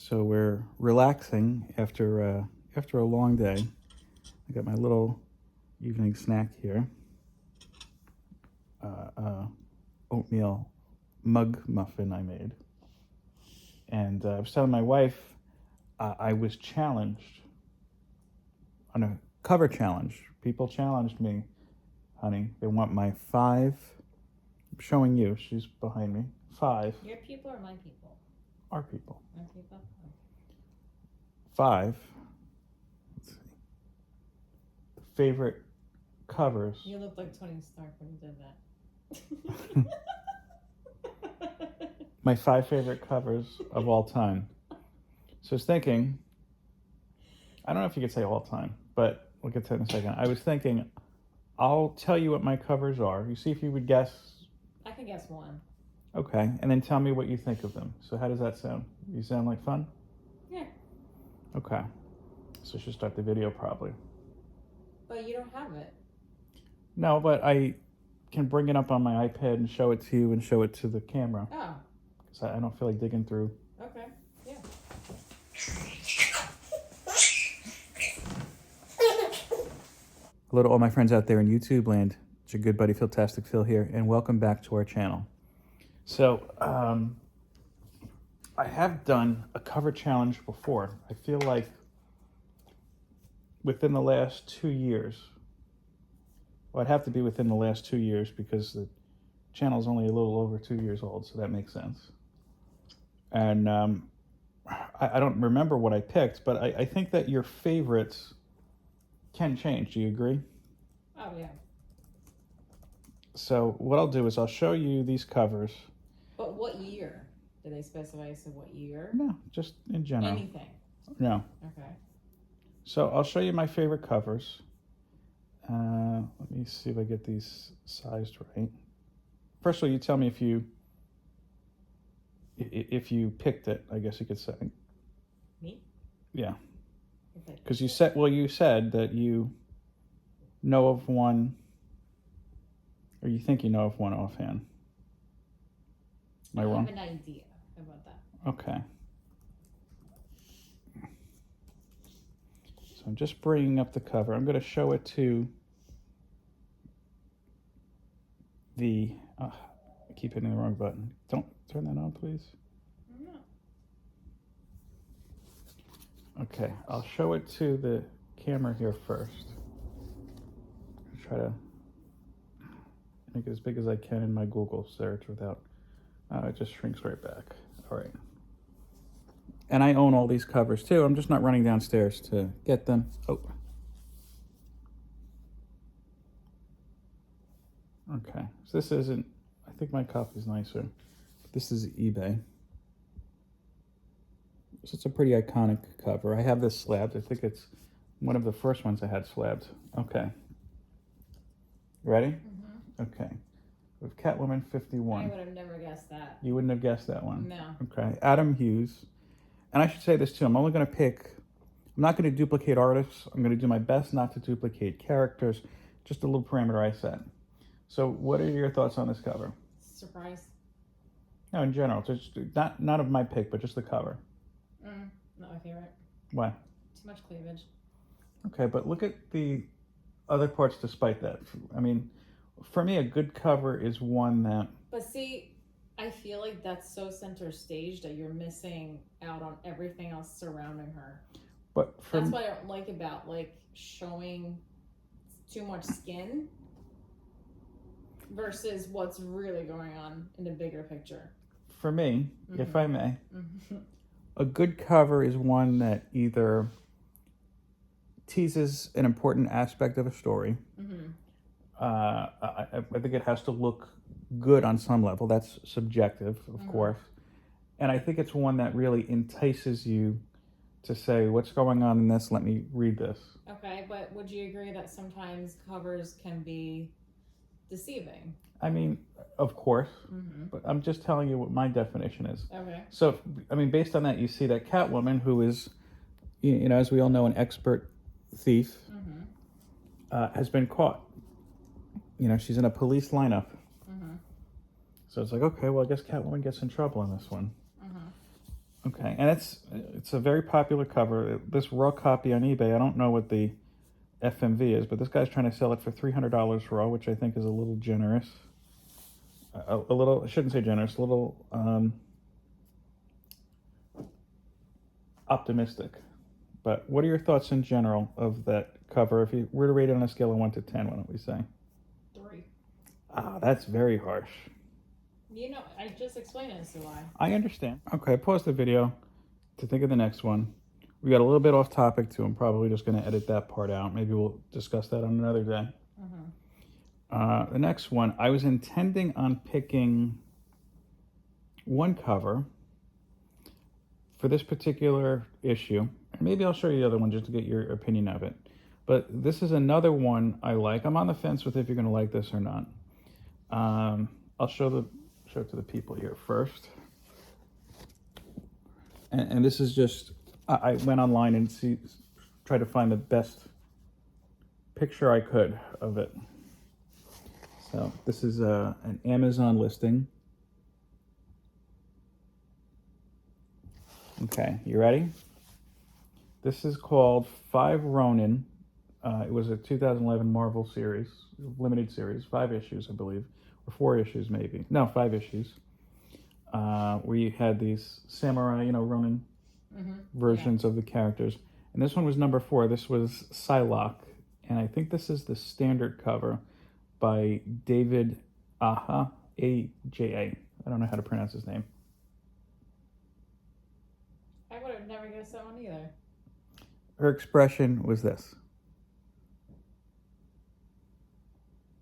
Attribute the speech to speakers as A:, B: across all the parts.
A: So we're relaxing after a long day. I got my little evening snack here. Oatmeal mug muffin I made. And I was telling my wife I was challenged on a cover challenge. People challenged me, honey. They want my 5. I'm showing you. She's behind me. 5.
B: Your people or my people?
A: Our people.
B: My people? Okay.
A: 5. Let's see. Favorite covers.
B: You looked like Tony Stark when you did that.
A: My 5 favorite covers of all time. So I was thinking, I don't know if you could say all time, but we'll get to it in a second. I was thinking, I'll tell you what my covers are. You see if you would guess.
B: I can guess one.
A: Okay, and then tell me what you think of them. So how does that sound? You sound like fun?
B: Yeah.
A: Okay. So I should start the video probably.
B: But you don't have it.
A: No, but I can bring it up on my iPad and show it to you and show it to the camera.
B: Oh.
A: Because I don't feel like digging through.
B: Okay. Yeah.
A: Hello to all my friends out there in YouTube land. It's your good buddy Philtastic Phil here, and welcome back to our channel. So, I have done a cover challenge before. I feel like within the last 2 years, well, it'd have to be within the last 2 years because the channel's only a little over 2 years old, so that makes sense. And I don't remember what I picked, but I think that your favorites can change. Do you agree?
B: Oh, yeah.
A: So what I'll do is I'll show you these covers.
B: But what year? Did they specify what year?
A: No, just in general.
B: Anything?
A: No.
B: Okay.
A: So I'll show you my favorite covers. Let me see if I get these sized right. First of all, you tell me if you picked it, I guess you could say.
B: Me?
A: Yeah. Because you said that you know of one, or you think you know of one offhand. Am I wrong?
B: I have an idea about that.
A: Okay. So I'm just bringing up the cover. I'm going to show it to the... I keep hitting the wrong button. Don't turn that on, please.
B: No.
A: Okay, I'll show it to the camera here first. I'll try to make it as big as I can in my Google search without... it just shrinks right back. All right. And I own all these covers too. I'm just not running downstairs to get them. Oh. Okay, so this isn't... I think my copy's nicer. This is eBay. So it's a pretty iconic cover. I have this slabbed. I think it's one of the first ones I had slabbed. Okay. Ready?
B: Mm-hmm.
A: Okay. With Catwoman 51.
B: I would have never guessed that.
A: You wouldn't have guessed that one?
B: No.
A: Okay. Adam Hughes. And I should say this too. I'm only going to pick... I'm not going to duplicate artists. I'm going to do my best not to duplicate characters. Just a little parameter I set. So what are your thoughts on this cover?
B: Surprise.
A: No, in general. Just not of my pick, but just the cover.
B: Not my favorite.
A: Why?
B: Too much cleavage.
A: Okay, but look at the other parts despite that. I mean, for me, a good cover is one that...
B: But see, I feel like that's so center stage that you're missing out on everything else surrounding her.
A: But
B: that's what I don't like about like showing too much skin versus what's really going on in the bigger picture.
A: For me, if I may, a good cover is one that either teases an important aspect of a story. I think it has to look good on some level. That's subjective, of course. And I think it's one that really entices you to say, what's going on in this? Let me read this.
B: Okay, but would you agree that sometimes covers can be deceiving?
A: I mean, of course, but I'm just telling you what my definition is.
B: Okay.
A: So, I mean, based on that, you see that Catwoman, who is, you know, as we all know, an expert thief, has been caught. You know, she's in a police lineup. So it's like, okay, well, I guess Catwoman gets in trouble in this one. Okay, and it's a very popular cover. This raw copy on eBay, I don't know what the FMV is, but this guy's trying to sell it for $300 raw, which I think is a little generous. A little, I shouldn't say generous, a little optimistic. But what are your thoughts in general of that cover? If you were to rate it on a scale of 1 to 10, what don't we say?
B: 3.
A: Ah, that's very harsh.
B: You know, I just explained it, so why.
A: I understand. Okay, pause the video to think of the next one. We got a little bit off topic too. I'm probably just going to edit that part out. Maybe we'll discuss that on another day. The next one, I was intending on picking one cover for this particular issue. And maybe I'll show you the other one just to get your opinion of it. But this is another one I like. I'm on the fence with if you're going to like this or not. I'll show it to the people here first. And this is just, I went online and tried to find the best picture I could of it. So this is an Amazon listing. Okay, you ready? This is called 5 Ronin. It was a 2011 Marvel series, limited series, 5 issues, I believe, or 4 issues maybe. No, 5 issues. We had these samurai, Ronin versions of the characters. And this one was number 4. This was Psylocke. And I think this is the standard cover by David Aja, A-J-A. I don't know how to pronounce his name.
B: I would have never guessed that one either.
A: Her expression was this.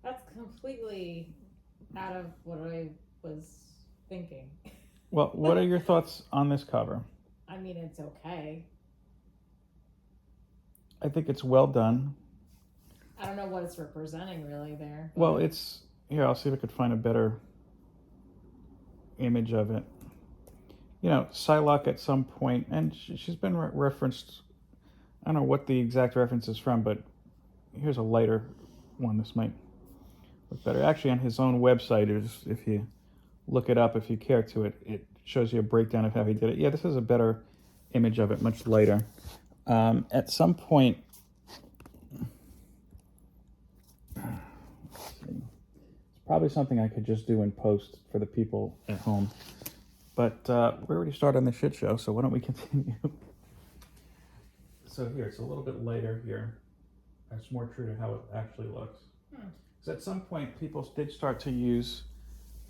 B: That's completely out of what I was thinking.
A: Well, what are your thoughts on this cover?
B: I mean, it's okay.
A: I think it's well done.
B: I don't know what it's representing really there.
A: Well, it's, here, I'll see if I could find a better image of it. Psylocke at some point, and she's been referenced, I don't know what the exact reference is from, but here's a lighter one. This might look better. Actually, on his own website, if you look it up, if you care to, it shows you a breakdown of how he did it. Yeah, this is a better image of it, much lighter. At some point, it's probably something I could just do in post for the people at home. But we already started on the shit show, so why don't we continue? So here, it's a little bit lighter here. It's more true to how it actually looks. So at some point, people did start to use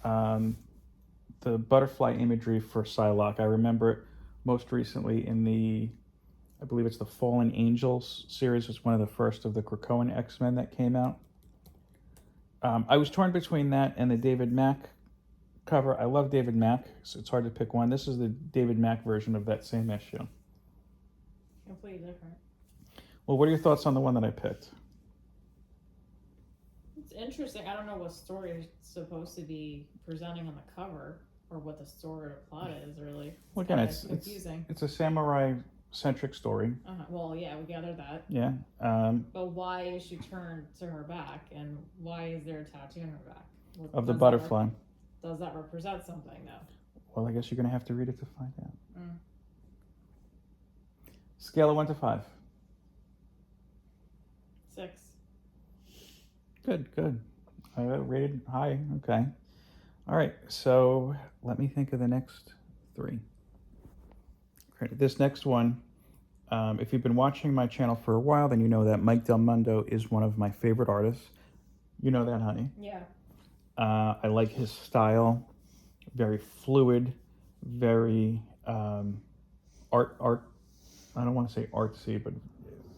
A: the butterfly imagery for Psylocke. I remember it most recently in I believe it's the Fallen Angels series. It's one of the first of the Krakoan X-Men that came out. I was torn between that and the David Mack cover. I love David Mack, so it's hard to pick one. This is the David Mack version of that same issue.
B: Completely different.
A: Well, what are your thoughts on the one that I picked?
B: It's interesting. I don't know what story it's supposed to be presenting on the cover, or what the story or plot is really.
A: Well, again,
B: it's confusing.
A: It's a samurai-centric story.
B: Well, yeah, we gathered that.
A: Yeah.
B: But why is she turned to her back, and why is there a tattoo on her back?
A: Of the butterfly.
B: Does that represent something, though?
A: Well, I guess you're going to have to read it to find out. Scale of 1 to 5.
B: 6.
A: Good. I rated high. Okay. All right. So let me think of the next 3. This next one, if you've been watching my channel for a while, then you know that Mike Del Mundo is one of my favorite artists. You know that, honey?
B: Yeah.
A: I like his style. Very fluid. Very art. I don't want to say artsy, but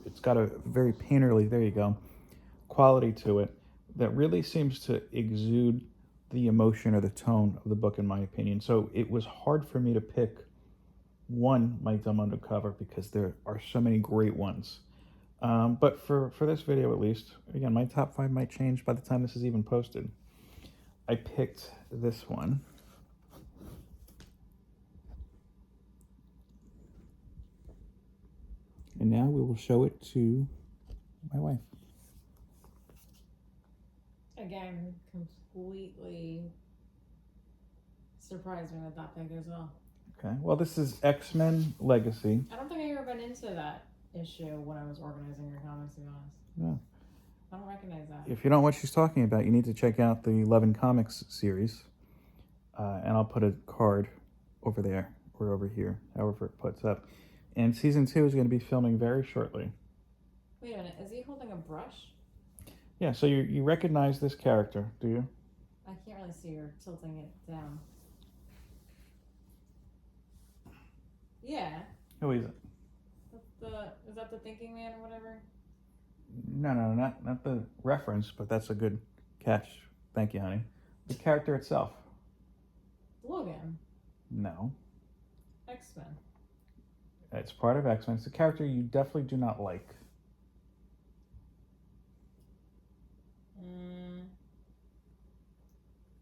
A: it's got a very painterly, there you go, quality to it that really seems to exude the emotion or the tone of the book, in my opinion. So it was hard for me to pick one Mike Del Mundo cover because there are so many great ones. But for this video, at least, again, my top 5 might change by the time this is even posted. I picked this one. And now we will show it to my wife.
B: Again, completely surprised me with that pick as well.
A: Okay. Well, this is X-Men Legacy.
B: I don't think I ever been into that issue when I was organizing your comics, to be honest.
A: Yeah.
B: I don't recognize that.
A: If you don't know what she's talking about, you need to check out the 11 Comics series. And I'll put a card over there or over here, however it puts up. And season 2 is going to be filming very shortly.
B: Wait a minute, is he holding a brush?
A: Yeah, so you recognize this character, do you?
B: I can't really see her tilting it down. Yeah.
A: Who is it?
B: Is that the Thinking Man or whatever?
A: No, not the reference, but that's a good catch. Thank you, honey. The character itself.
B: Logan.
A: No.
B: X-Men.
A: It's part of X-Men. It's a character you definitely do not like.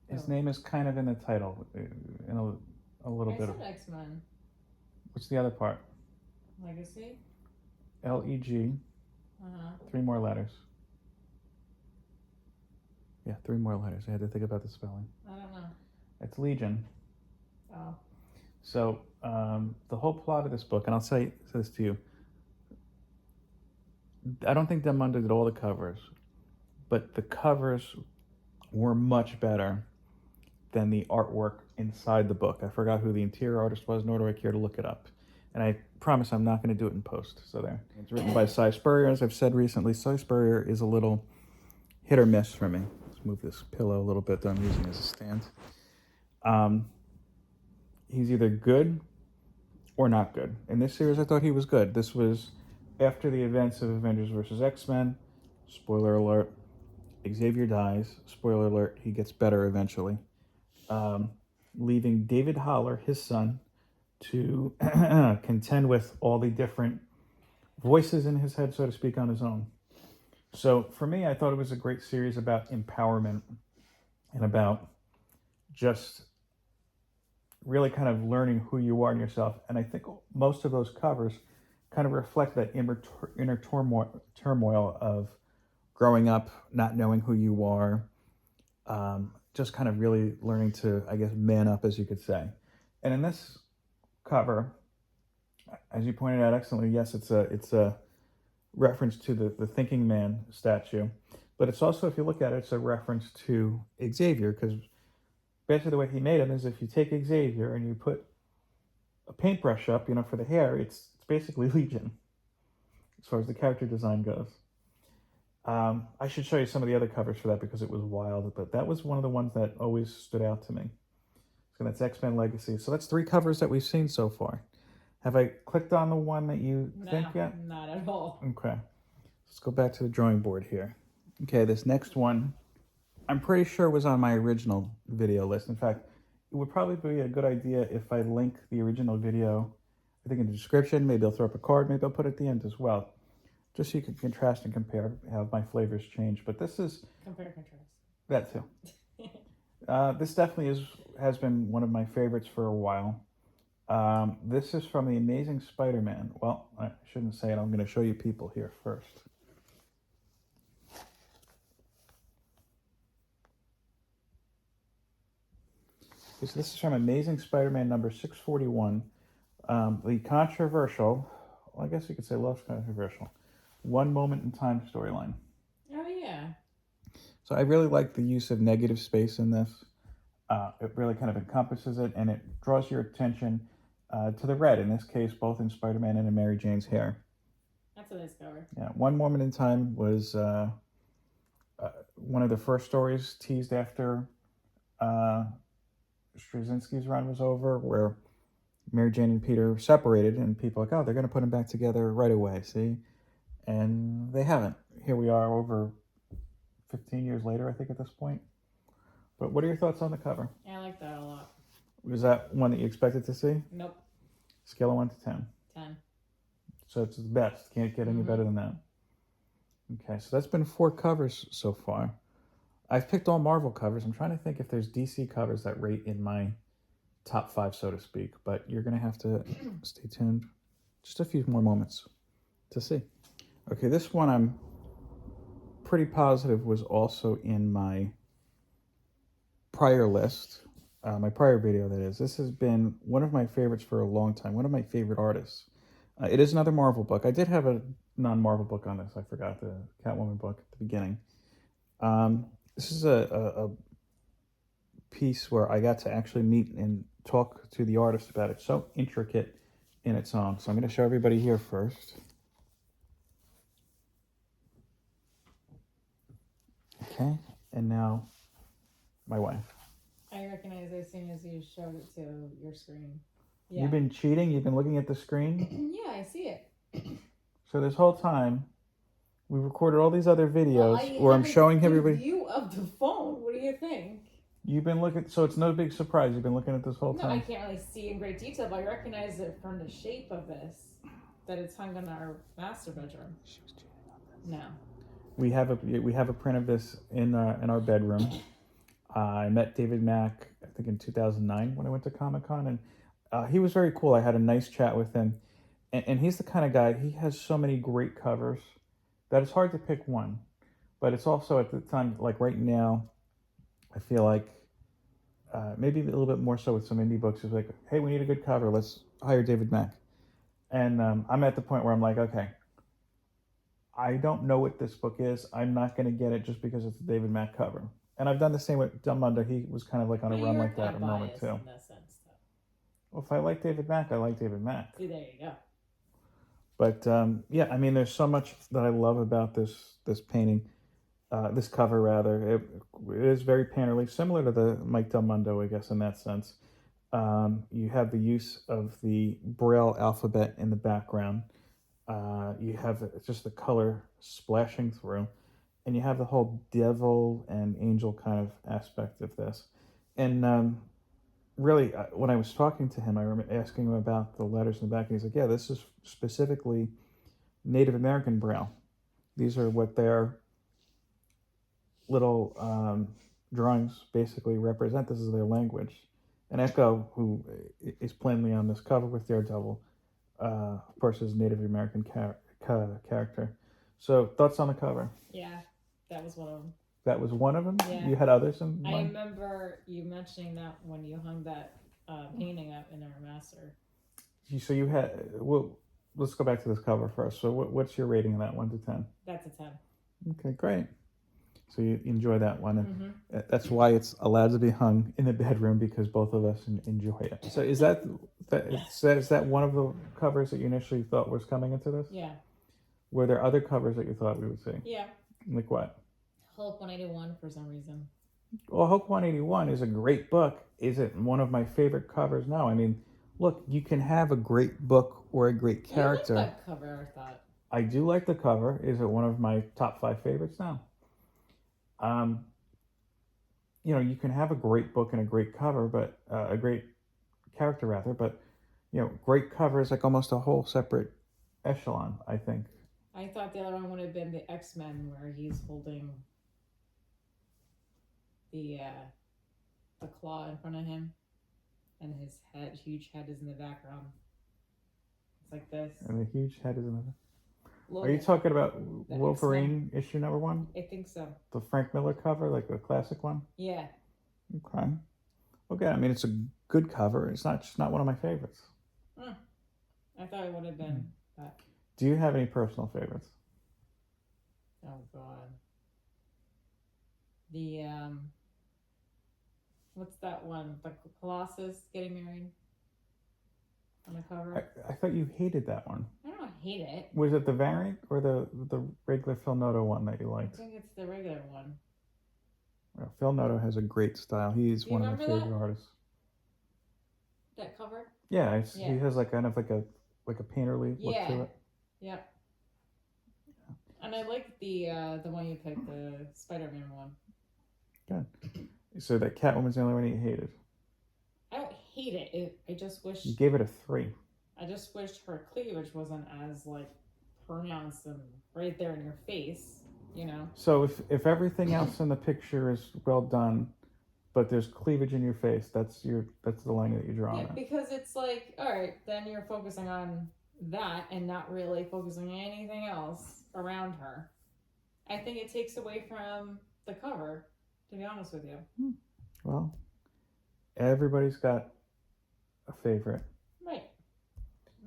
A: His name is kind of in the title, in a little bit of.
B: I said X-Men.
A: What's the other part?
B: Legacy.
A: Leg. 3 more letters. Yeah, 3 more letters. I had to think about the spelling.
B: I don't know.
A: It's Legion.
B: Oh.
A: So the whole plot of this book, and I'll say this to you, I don't think Demundo did all the covers, but the covers were much better than the artwork inside the book. I forgot who the interior artist was, nor do I care to look it up. And I promise I'm not going to do it in post. So there. It's written by Cy Spurrier. As I've said recently, Cy Spurrier is a little hit or miss for me. Let's move this pillow a little bit that I'm using as a stand. He's either good or not good. In this series, I thought he was good. This was after the events of Avengers vs. X-Men. Spoiler alert. Xavier dies. Spoiler alert. He gets better eventually. Leaving David Haller, his son, to contend with all the different voices in his head, so to speak, on his own. So for me, I thought it was a great series about empowerment and about just really kind of learning who you are in yourself. And I think most of those covers kind of reflect that inner turmoil of growing up, not knowing who you are, just kind of really learning to, I guess, man up, as you could say. And in this cover, as you pointed out excellently, yes, it's a reference to the Thinking Man statue, but it's also, if you look at it, it's a reference to Xavier, because basically the way he made him is if you take Xavier and you put a paintbrush up, for the hair, it's basically Legion, as far as the character design goes. I should show you some of the other covers for that because it was wild, but that was one of the ones that always stood out to me. So that's X-Men Legacy. So that's 3 covers that we've seen so far. Have I clicked on the one that you think yet?
B: Not at all.
A: Okay. Let's go back to the drawing board here. Okay, this next one, I'm pretty sure was on my original video list. In fact, it would probably be a good idea if I link the original video, I think in the description. Maybe I'll throw up a card. Maybe I'll put it at the end as well, just so you can contrast and compare how my flavors change. But this is...
B: Compare, contrast.
A: That too. This definitely has been one of my favorites for a while. This is from The Amazing Spider-Man. Well, I shouldn't say it. I'm going to show you people here first. Okay, so this is from Amazing Spider-Man number 641. The controversial, well, I guess you could say less controversial, One Moment in Time storyline.
B: Oh, yeah.
A: So I really like the use of negative space in this. It really kind of encompasses it, and it draws your attention to the red, in this case, both in Spider-Man and in Mary Jane's hair.
B: That's a nice cover.
A: Yeah, One Moment in Time was one of the first stories teased after Straczynski's run was over, where Mary Jane and Peter separated, and people are like, oh, they're going to put them back together right away, see? And they haven't. Here we are over 15 years later, I think, at this point. But what are your thoughts on the cover?
B: I like that a lot.
A: Was that one that you expected to see?
B: Nope.
A: Scale of 1 to 10.
B: 10.
A: So it's the best. Can't get any better than that. Okay, so that's been 4 covers so far. I've picked all Marvel covers. I'm trying to think if there's DC covers that rate in my top 5, so to speak. But you're going to have to stay tuned just a few more moments to see. Okay, this one I'm pretty positive was also in my prior list. my prior video, that is. This has been one of my favorites for a long time. One of my favorite artists. It is another Marvel book. I did have a non-Marvel book on this. I forgot the Catwoman book at the beginning. This is a piece where I got to actually meet and talk to the artist about it. So intricate in its own. So I'm going to show everybody here first. Okay, and now my wife.
B: I recognize as soon as you showed it to your screen. Yeah.
A: You've been cheating? You've been looking at the screen?
B: Yeah, I see it.
A: So this whole time, we recorded all these other videos
B: Well,
A: where I'm showing everybody.
B: View of the phone. What do you think?
A: You've been looking, so it's no big surprise. You've been looking at this whole
B: No,
A: time.
B: I can't really see in great detail, but I recognize it from the shape of this that it's hung in our master bedroom.
A: She was cheating on this.
B: No.
A: We have a print of this in our bedroom. I met David Mack, I think in 2009 when I went to Comic-Con, and he was very cool. I had a nice chat with him, and he's the kind of guy, he has so many great covers that it's hard to pick one. But it's also at the time, like right now, I feel like maybe a little bit more so with some indie books. It's like, hey, we need a good cover. Let's hire David Mack. And I'm at the point where I'm like, okay, I don't know what this book is. I'm not going to get it just because it's a David Mack cover. And I've done the same with Dumb Under. He was kind of like on a run like that at a moment too.
B: In that sense, though.
A: Well, if I like David Mack, I like David Mack.
B: See, there you go.
A: But yeah, I mean, there's so much that I love about this painting, this cover rather. It is very painterly, similar to the Mike Del Mundo, I guess, in that sense. You have the use of the Braille alphabet in the background. You have just the color splashing through, and you have the whole devil and angel kind of aspect of this. And really, when I was talking to him, I remember asking him about the letters in the back, and he's like, yeah, this is specifically Native American Braille. These are what their little drawings basically represent. This is their language. And Echo, who is plainly on this cover with Daredevil, of course, is a Native American character. So, thoughts on the cover?
B: Yeah, that was one of them.
A: That was one of them?
B: Yeah.
A: You had others in
B: I
A: mind?
B: remember you mentioning that when you hung that painting up in our master.
A: So you had, well, let's go back to this cover first. So what's your rating of that, 1 to 10?
B: That's a 10.
A: Okay, great. So you enjoy that one, and that's why it's allowed to be hung in the bedroom, because both of us enjoy it. So is that one of the covers that you initially thought was coming into this?
B: Yeah.
A: Were there other covers that you thought we would see?
B: Yeah.
A: Like what?
B: Hulk 181 for some reason.
A: Well, Hulk 181 is a great book. Is it one of my favorite covers? No. I mean, look, you can have a great book or a great character.
B: You like that cover, I thought.
A: I do like the cover. Is it one of my top 5 favorites? No. You know, you can have a great book and a great cover, but a great character rather, but you know, great cover is like almost a whole separate echelon, I think.
B: I thought the other one would have been the X-Men, where he's holding the claw in front of him, and his huge head is in the background. It's like this.
A: And the huge head is in the...
B: Logan.
A: Are you talking about
B: The
A: Wolverine issue number 1?
B: I think so.
A: The Frank Miller cover, like the classic one?
B: Yeah.
A: Okay. Okay, I mean, it's a good cover. It's not just not one of my favorites.
B: I thought it would have been that.
A: Do you have any personal favorites?
B: Oh God. The what's that one? The Colossus getting married on the cover.
A: I thought you hated that one.
B: I don't hate it.
A: Was it the variant or the regular Phil Noto one that you
B: I
A: liked?
B: think it's the regular one.
A: Well, Phil Noto has a great style. He's one of my favorite artists.
B: That cover?
A: Yeah, he has like kind of like a painterly look to it.
B: Yeah. And I like the one you picked, the Spider-Man one.
A: Good. So that Catwoman's the only one you hated.
B: I don't hate it. I just wish
A: You gave it a 3.
B: I just wished her cleavage wasn't as like pronounced and right there in your face, you know.
A: So if everything else in the picture is well done, but there's cleavage in your face, that's the line that you draw on it.
B: Because it's like, all right, then you're focusing on that and not really focusing on anything else around her. I think it takes away from the cover, to be honest with you.
A: Well, Everybody's got a favorite.
B: Right.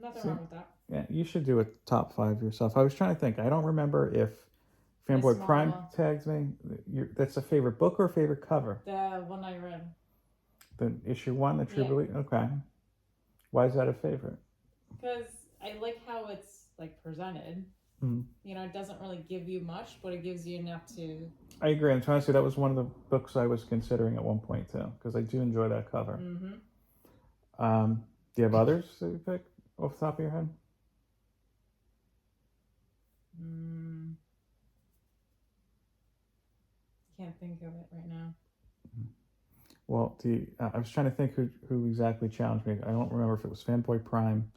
B: Nothing
A: See?
B: wrong with that.
A: Yeah, you should do a top 5 yourself. I was trying to think. I don't remember if
B: Miss
A: Fanboy Prime
B: Marvel.
A: tags me. That's a favorite book or a favorite cover?
B: The one I read.
A: The issue 1, the True
B: Yeah.
A: Belief? Okay. Why is that a favorite?
B: Because I like how it's like presented.
A: Mm.
B: You know, it doesn't really give you much, but it gives you enough to.
A: I agree. I'm trying to say that was one of the books I was considering at one point too, because I do enjoy that cover.
B: Mm-hmm.
A: Do you have others that you pick off the top of your head?
B: Can't think of it right now.
A: Well, I was trying to think who exactly challenged me. I don't remember if it was Fanboy Prime,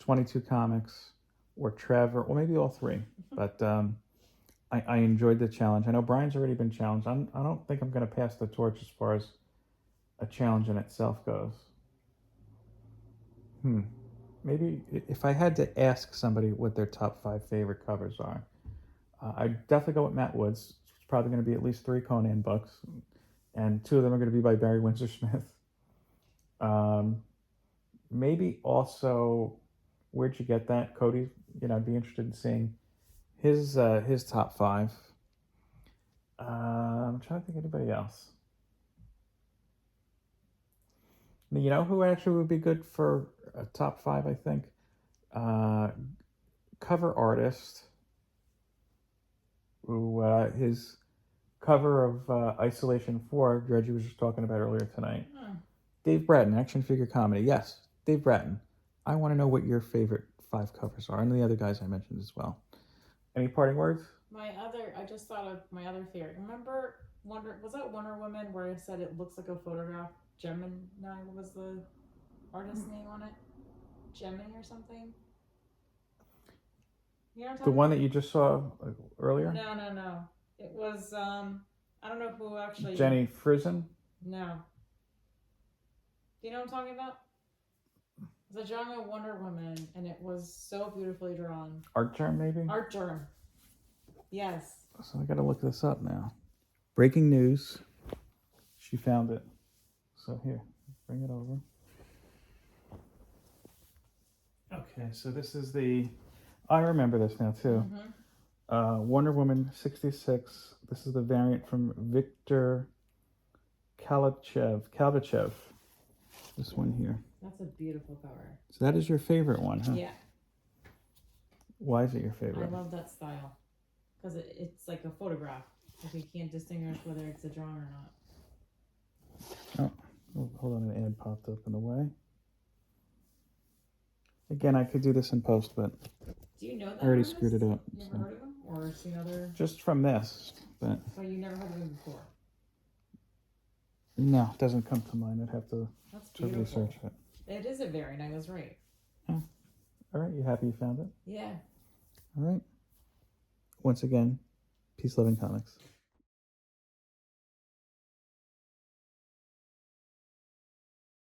A: 22 Comics, or Trevor, or maybe all three. But I enjoyed the challenge. I know Brian's already been challenged. I don't think I'm going to pass the torch as far as a challenge in itself goes. Maybe if I had to ask somebody what their top 5 favorite covers are, I'd definitely go with Matt Woods. It's probably going to be at least 3 Conan books, and 2 of them are going to be by Barry Windsor Smith. Maybe also, where'd you get that, Cody? I'd be interested in seeing his top 5. I'm trying to think of anybody else. You know who actually would be good for a top 5? I think cover artist who his cover of Isolation 4, Reggie was just talking about earlier tonight. Dave Bratton, action figure comedy. Yes, Dave Bratton. I want to know what your favorite 5 covers are, and the other guys I mentioned as well. Any parting words?
B: I just thought of my other theory. Remember was that Wonder Woman where I said it looks like a photograph? Gemini was the artist's name on it? Gemini or something? You know what I'm
A: The
B: talking
A: one
B: about?
A: that you just saw earlier?
B: No. It was I don't know who actually.
A: Jenny Frison?
B: No. Do you know what I'm talking about? It's a drawing of Wonder Woman, and it was so beautifully drawn.
A: Art Germ, maybe?
B: Art Germ. Yes.
A: So I gotta look this up now. Breaking news. She found it. So here, bring it over. Okay, so this is I remember this now too. Wonder Woman 66. This is the variant from Victor Kalbachev. This one here.
B: That's a beautiful cover.
A: So that is your favorite one, huh?
B: Yeah.
A: Why is it your favorite?
B: I love that style. Because it's like a photograph. Like you can't distinguish whether it's a drawing or not.
A: Oh, hold on, an ad popped up in the way. Again, I could do this in post, but
B: do you know that
A: I already screwed it up.
B: You ever heard of them? Or seen other?
A: Just from this, but.
B: So you never heard of them before?
A: No, it doesn't come to mind. I'd have to research it.
B: It is a variant, I was right.
A: Huh. All right, you happy you found it?
B: Yeah.
A: All right. Once again, peace, love, and comics.